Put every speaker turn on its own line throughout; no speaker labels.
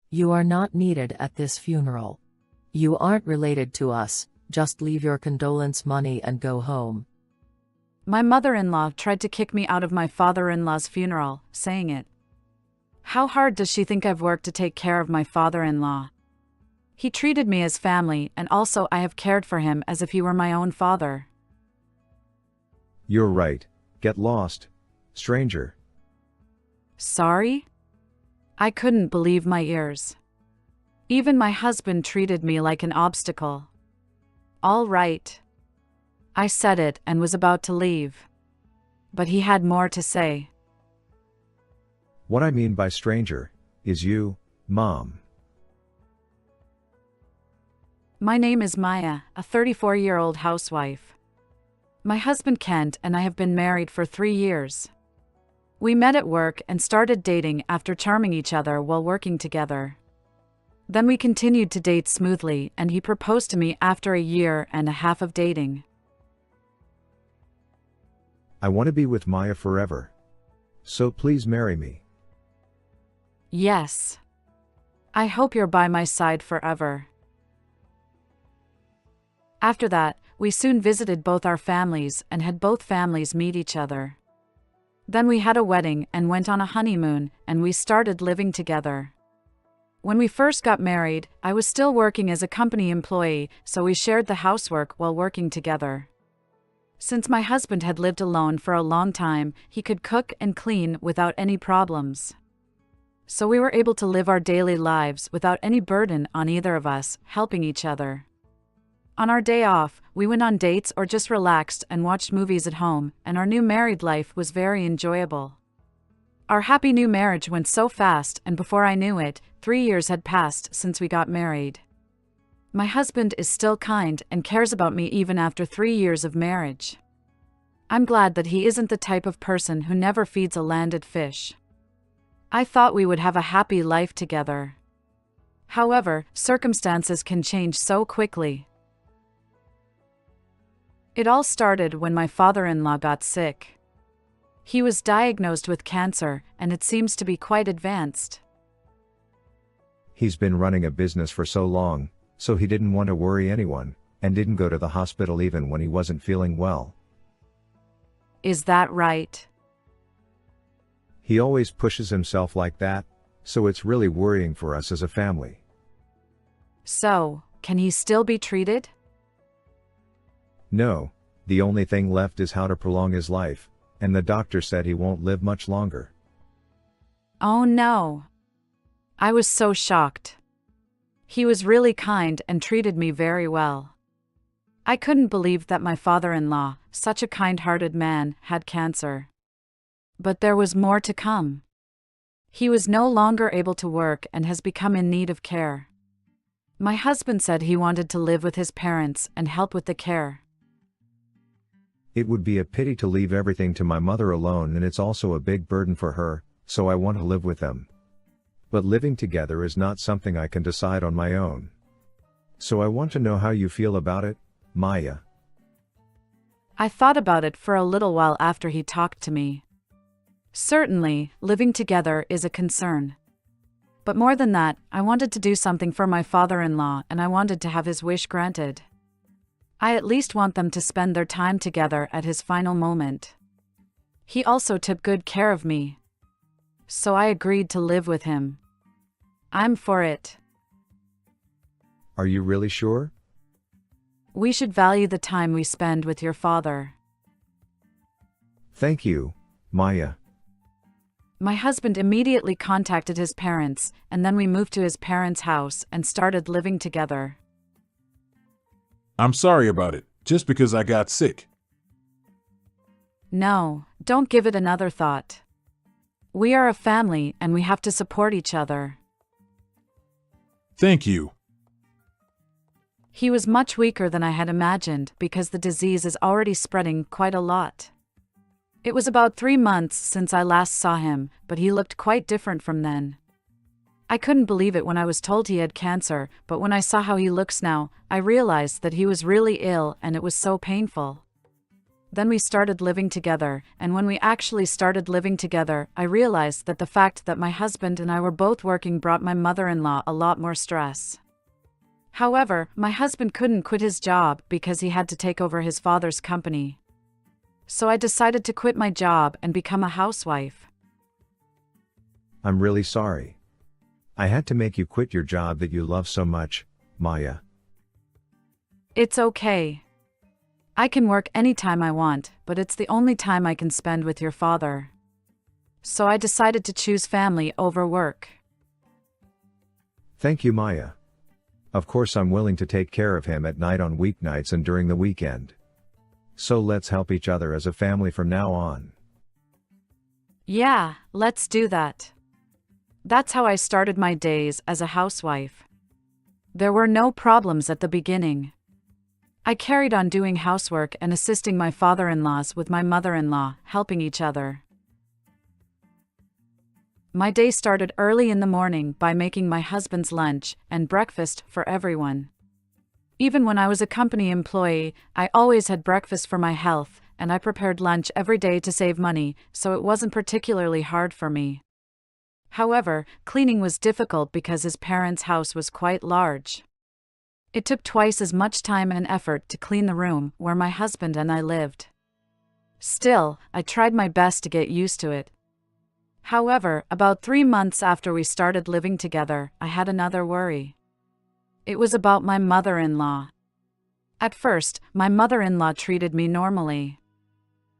You are not needed at this funeral. You aren't related to us, just leave your condolence money and go home.
My mother-in-law tried to kick me out of my father-in-law's funeral, saying it. How hard does she think I've worked to take care of my father-in-law? He treated me as family, and also I have cared for him as if he were my own father.
You're right. Get lost, stranger.
Sorry? I couldn't believe my ears. Even my husband treated me like an obstacle. All right. I said it and was about to leave. But he had more to say.
What I mean by stranger is you, Mom.
My name is Maya, a 34-year-old housewife. My husband Kent and I have been married for 3 years. We met at work and started dating after charming each other while working together. Then we continued to date smoothly and he proposed to me after 1.5 years of dating.
I want to be with Maya forever. So please marry me.
Yes. I hope you're by my side forever. After that, we soon visited both our families and had both families meet each other. Then we had a wedding and went on a honeymoon, and we started living together. When we first got married, I was still working as a company employee, so we shared the housework while working together. Since my husband had lived alone for a long time, he could cook and clean without any problems. So we were able to live our daily lives without any burden on either of us, helping each other. On our day off, we went on dates or just relaxed and watched movies at home, and our new married life was very enjoyable. Our happy new marriage went so fast, and before I knew it, 3 years had passed since we got married. My husband is still kind and cares about me even after 3 years of marriage. I'm glad that he isn't the type of person who never feeds a landed fish. I thought we would have a happy life together. However, circumstances can change so quickly. It all started when my father-in-law got sick. He was diagnosed with cancer, and it seems to be quite advanced.
He's been running a business for so long, so he didn't want to worry anyone, and didn't go to the hospital even when he wasn't feeling well.
Is that right?
He always pushes himself like that, so it's really worrying for us as a family.
So, can he still be treated?
No, the only thing left is how to prolong his life, and the doctor said he won't live much longer.
Oh no. I was so shocked. He was really kind and treated me very well. I couldn't believe that my father-in-law, such a kind-hearted man, had cancer. But there was more to come. He was no longer able to work and has become in need of care. My husband said he wanted to live with his parents and help with the care.
It would be a pity to leave everything to my mother alone, and it's also a big burden for her, so I want to live with them. But living together is not something I can decide on my own. So I want to know how you feel about it, Maya.
I thought about it for a little while after he talked to me. Certainly, living together is a concern. But more than that, I wanted to do something for my father-in-law, and I wanted to have his wish granted. I at least want them to spend their time together at his final moment. He also took good care of me. So I agreed to live with him. I'm for it.
Are you really sure?
We should value the time we spend with your father.
Thank you, Maya.
My husband immediately contacted his parents, and then we moved to his parents' house and started living together.
I'm sorry about it, just because I got sick.
No, don't give it another thought. We are a family and we have to support each other.
Thank you.
He was much weaker than I had imagined because the disease is already spreading quite a lot. It was about 3 months since I last saw him, but he looked quite different from then. I couldn't believe it when I was told he had cancer, but when I saw how he looks now, I realized that he was really ill and it was so painful. Then we started living together, and when we actually started living together, I realized that the fact that my husband and I were both working brought my mother-in-law a lot more stress. However, my husband couldn't quit his job because he had to take over his father's company. So I decided to quit my job and become a housewife.
I'm really sorry. I had to make you quit your job that you love so much, Maya.
It's okay. I can work anytime I want, but it's the only time I can spend with your father. So I decided to choose family over work.
Thank you, Maya. Of course, I'm willing to take care of him at night on weeknights and during the weekend. So let's help each other as a family from now on.
Yeah, let's do that. That's how I started my days as a housewife. There were no problems at the beginning. I carried on doing housework and assisting my father-in-laws with my mother-in-law, helping each other. My day started early in the morning by making my husband's lunch and breakfast for everyone. Even when I was a company employee, I always had breakfast for my health, and I prepared lunch every day to save money, so it wasn't particularly hard for me. However, cleaning was difficult because his parents' house was quite large. It took twice as much time and effort to clean the room where my husband and I lived. Still, I tried my best to get used to it. However, about 3 months after we started living together, I had another worry. It was about my mother-in-law. At first, my mother-in-law treated me normally.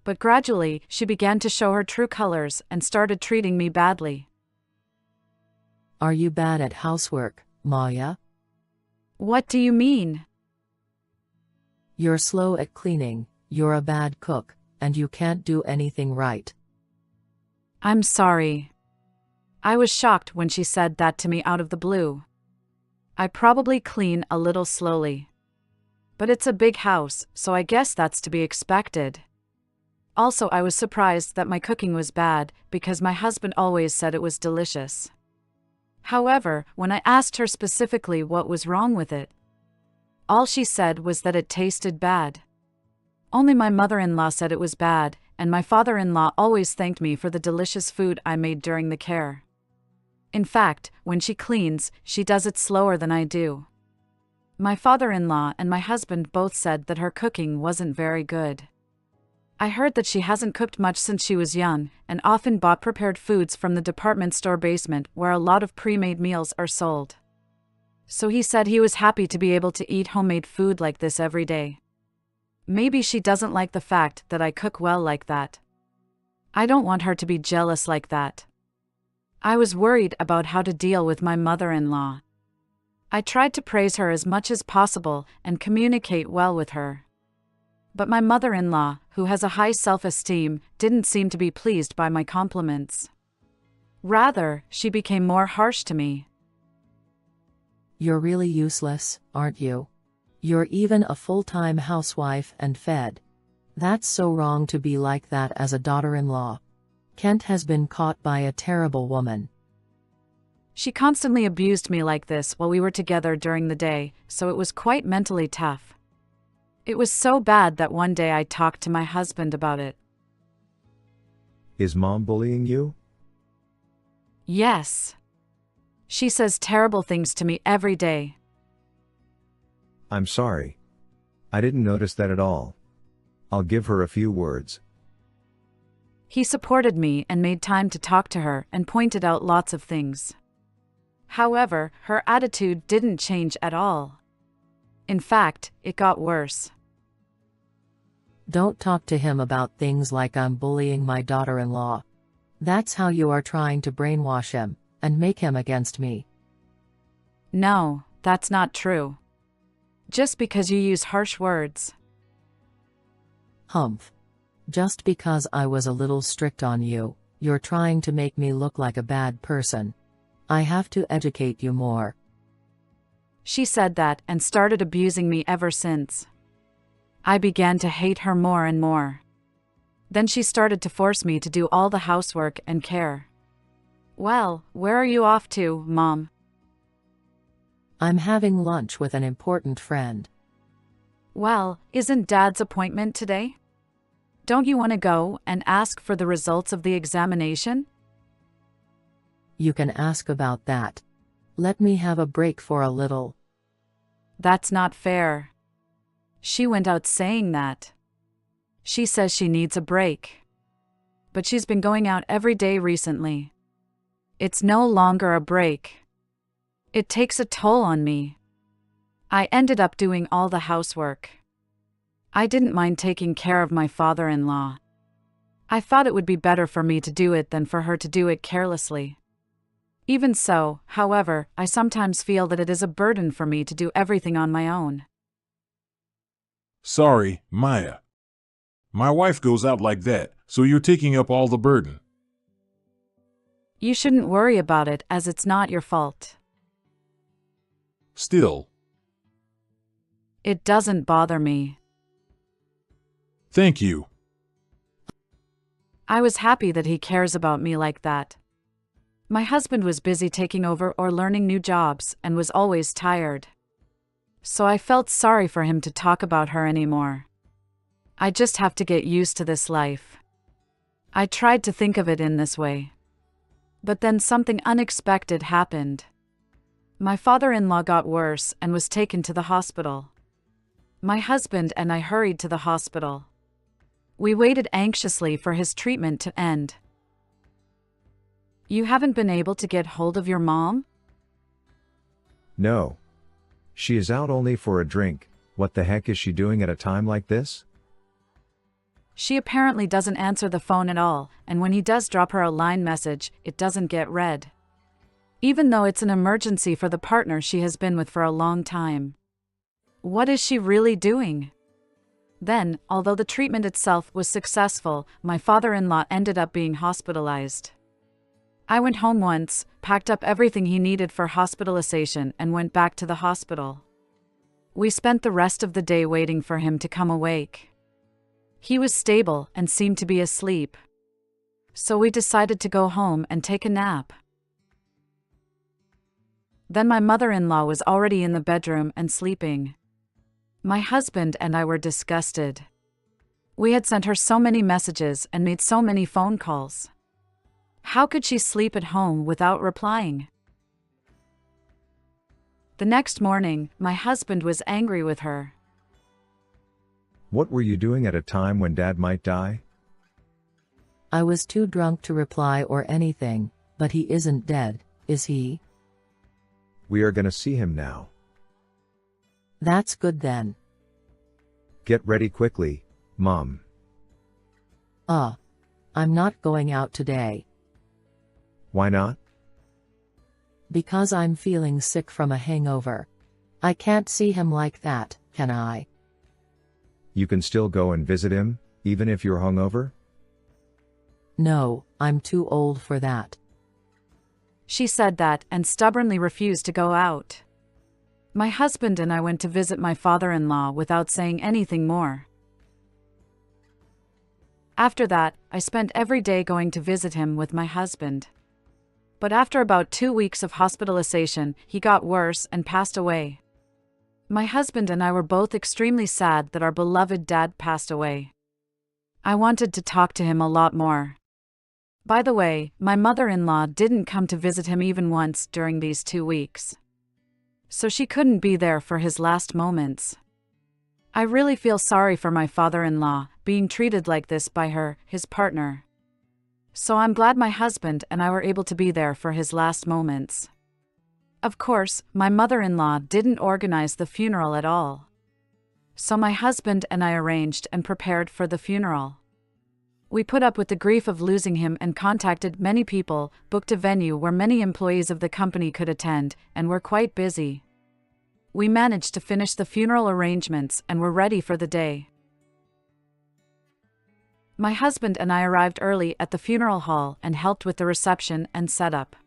But gradually, she began to show her true colors and started treating me badly.
Are you bad at housework, Maya?
What do you mean?
You're slow at cleaning, you're a bad cook, and you can't do anything right.
I'm sorry. I was shocked when she said that to me out of the blue. I probably clean a little slowly. But it's a big house, so I guess that's to be expected. Also, I was surprised that my cooking was bad, because my husband always said it was delicious. However, when I asked her specifically what was wrong with it, all she said was that it tasted bad. Only my mother-in-law said it was bad, and my father-in-law always thanked me for the delicious food I made during the care. In fact, when she cleans, she does it slower than I do. My father-in-law and my husband both said that her cooking wasn't very good. I heard that she hasn't cooked much since she was young, and often bought prepared foods from the department store basement where a lot of pre-made meals are sold. So he said he was happy to be able to eat homemade food like this every day. Maybe she doesn't like the fact that I cook well like that. I don't want her to be jealous like that. I was worried about how to deal with my mother-in-law. I tried to praise her as much as possible and communicate well with her. But my mother-in-law, who has a high self-esteem, didn't seem to be pleased by my compliments. Rather, she became more harsh to me.
You're really useless, aren't you? You're even a full-time housewife and fed. That's so wrong to be like that as a daughter-in-law. Kent has been caught by a terrible woman.
She constantly abused me like this while we were together during the day, so it was quite mentally tough. It was so bad that one day I talked to my husband about it.
Is Mom bullying you?
Yes. She says terrible things to me every day.
I'm sorry. I didn't notice that at all. I'll give her a few words.
He supported me and made time to talk to her and pointed out lots of things. However, her attitude didn't change at all. In fact, it got worse.
Don't talk to him about things like I'm bullying my daughter-in-law. That's how you are trying to brainwash him and make him against me.
No, that's not true. Just because you use harsh words.
Humph. Just because I was a little strict on you, you're trying to make me look like a bad person. I have to educate you more.
She said that and started abusing me ever since. I began to hate her more and more. Then she started to force me to do all the housework and care. Well, where are you off to, Mom?
I'm having lunch with an important friend.
Well, isn't Dad's appointment today? Don't you want to go and ask for the results of the examination?
You can ask about that. Let me have a break for a little.
That's not fair. She went out saying that. She says she needs a break. But she's been going out every day recently. It's no longer a break. It takes a toll on me. I ended up doing all the housework. I didn't mind taking care of my father-in-law. I thought it would be better for me to do it than for her to do it carelessly. Even so, however, I sometimes feel that it is a burden for me to do everything on my own.
Sorry, Maya. My wife goes out like that, so you're taking up all the burden.
You shouldn't worry about it as it's not your fault.
Still.
It doesn't bother me.
Thank you.
I was happy that he cares about me like that. My husband was busy taking over or learning new jobs and was always tired. So I felt sorry for him to talk about her anymore. I just have to get used to this life. I tried to think of it in this way. But then something unexpected happened. My father-in-law got worse and was taken to the hospital. My husband and I hurried to the hospital. We waited anxiously for his treatment to end. You haven't been able to get hold of your mom?
No. She is out only for a drink. What the heck is she doing at a time like this?
She apparently doesn't answer the phone at all, and when he does drop her a line message, it doesn't get read. Even though it's an emergency for the partner she has been with for a long time. What is she really doing? Then, although the treatment itself was successful, my father-in-law ended up being hospitalized. I went home once, packed up everything he needed for hospitalization, and went back to the hospital. We spent the rest of the day waiting for him to come awake. He was stable and seemed to be asleep. So we decided to go home and take a nap. Then my mother-in-law was already in the bedroom and sleeping. My husband and I were disgusted. We had sent her so many messages and made so many phone calls. How could she sleep at home without replying? The next morning, my husband was angry with her.
What were you doing at a time when Dad might die?
I was too drunk to reply or anything, but he isn't dead, is he?
We are gonna see him now.
That's good then.
Get ready quickly, Mom.
I'm not going out today.
Why not?
Because I'm feeling sick from a hangover. I can't see him like that, can I?
You can still go and visit him, even if you're hungover?
No, I'm too old for that.
She said that and stubbornly refused to go out. My husband and I went to visit my father-in-law without saying anything more. After that, I spent every day going to visit him with my husband. But after about 2 weeks of hospitalization, he got worse and passed away. My husband and I were both extremely sad that our beloved dad passed away. I wanted to talk to him a lot more. By the way, my mother-in-law didn't come to visit him even once during these 2 weeks. So she couldn't be there for his last moments. I really feel sorry for my father-in-law, being treated like this by her, his partner. So I'm glad my husband and I were able to be there for his last moments. Of course, my mother-in-law didn't organize the funeral at all. So my husband and I arranged and prepared for the funeral. We put up with the grief of losing him and contacted many people, booked a venue where many employees of the company could attend, and were quite busy. We managed to finish the funeral arrangements and were ready for the day. My husband and I arrived early at the funeral hall and helped with the reception and setup.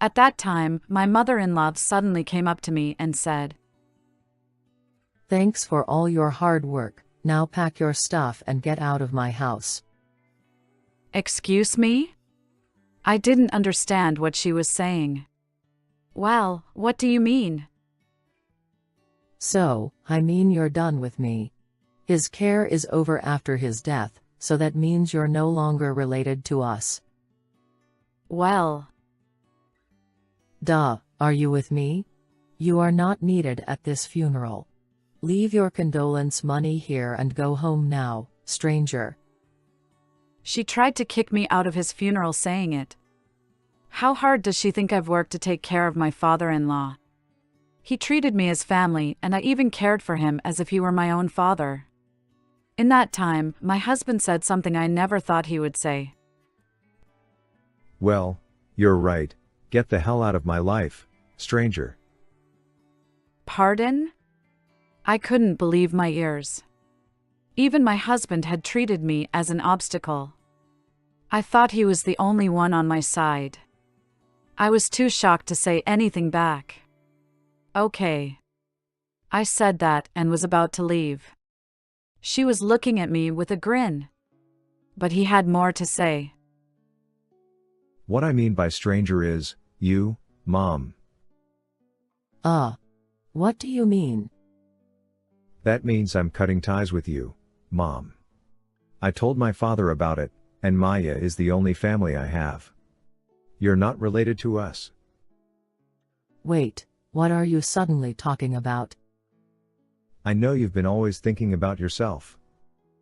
At that time, my mother-in-law suddenly came up to me and said,
Thanks for all your hard work, now pack your stuff and get out of my house.
Excuse me? I didn't understand what she was saying. Well, what do you mean?
So, I mean you're done with me. His care is over after his death, so that means you're no longer related to us.
Well,
Duh, are you with me? You are not needed at this funeral. Leave your condolence money here and go home now, stranger.
she tried to kick me out of his funeral saying it. How hard does she think I've worked to take care of my father-in-law? He treated me as family, and I even cared for him as if he were my own father. In that time, my husband said something I never thought he would say.
Well, you're right. Get the hell out of my life, stranger.
Pardon? I couldn't believe my ears. Even my husband had treated me as an obstacle. I thought he was the only one on my side. I was too shocked to say anything back. Okay. I said that and was about to leave. She was looking at me with a grin. But he had more to say.
What I mean by stranger is, you, Mom.
What do you mean?
That means I'm cutting ties with you, Mom. I told my father about it, and Maya is the only family I have. You're not related to us.
Wait, what are you suddenly talking about?
I know you've been always thinking about yourself.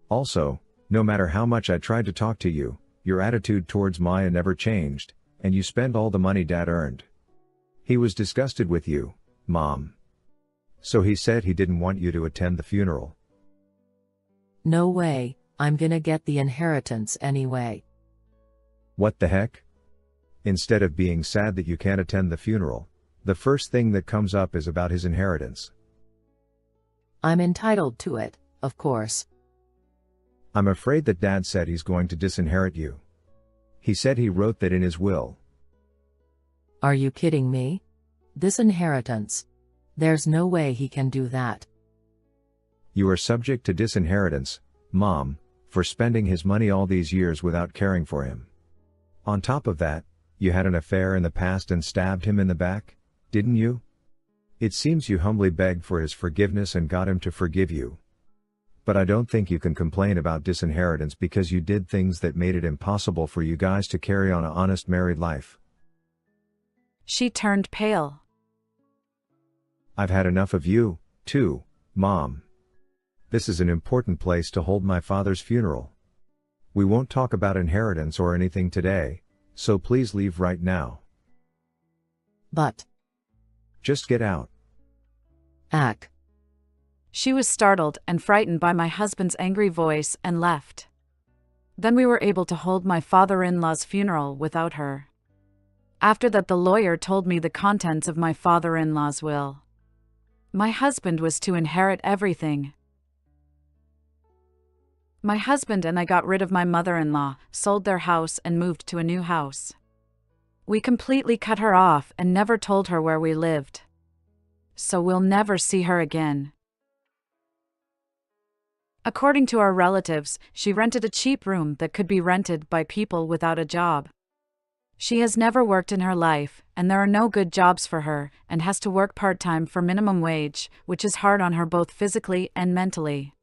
Also, no matter how much I tried to talk to you, your attitude towards Maya never changed, and you spent all the money Dad earned. He was disgusted with you, Mom. So he said he didn't want you to attend the funeral.
No way, I'm gonna get the inheritance anyway.
What the heck? Instead of being sad that you can't attend the funeral, the first thing that comes up is about his inheritance.
I'm entitled to it, of course.
I'm afraid that Dad said he's going to disinherit you. He said he wrote that in his will.
Are you kidding me? Disinheritance. There's no way he can do that.
You are subject to disinheritance, Mom, for spending his money all these years without caring for him. On top of that, you had an affair in the past and stabbed him in the back, didn't you? It seems you humbly begged for his forgiveness and got him to forgive you. But I don't think you can complain about disinheritance because you did things that made it impossible for you guys to carry on an honest married life.
She turned pale.
I've had enough of you, too, Mom. This is an important place to hold my father's funeral. We won't talk about inheritance or anything today, so please leave right now.
But.
Just get out.
Ack.
She was startled and frightened by my husband's angry voice and left. Then we were able to hold my father-in-law's funeral without her. After that, the lawyer told me the contents of my father-in-law's will. My husband was to inherit everything. My husband and I got rid of my mother-in-law, sold their house and moved to a new house. We completely cut her off and never told her where we lived. So we'll never see her again. According to our relatives, she rented a cheap room that could be rented by people without a job. She has never worked in her life, and there are no good jobs for her, and has to work part-time for minimum wage, which is hard on her both physically and mentally.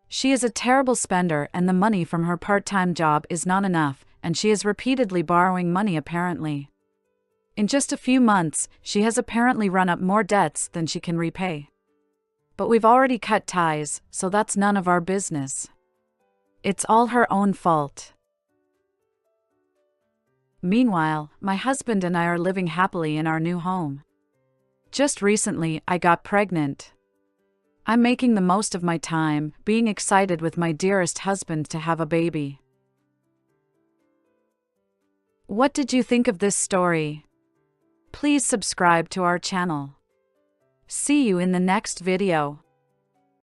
She is a terrible spender, and the money from her part-time job is not enough, and she is repeatedly borrowing money apparently. In just a few months, she has apparently run up more debts than she can repay. But we've already cut ties, so that's none of our business. It's all her own fault. Meanwhile, my husband and I are living happily in our new home. Just recently, I got pregnant. I'm making the most of my time, being excited with my dearest husband to have a baby. What did you think of this story? Please subscribe to our channel. See you in the next video.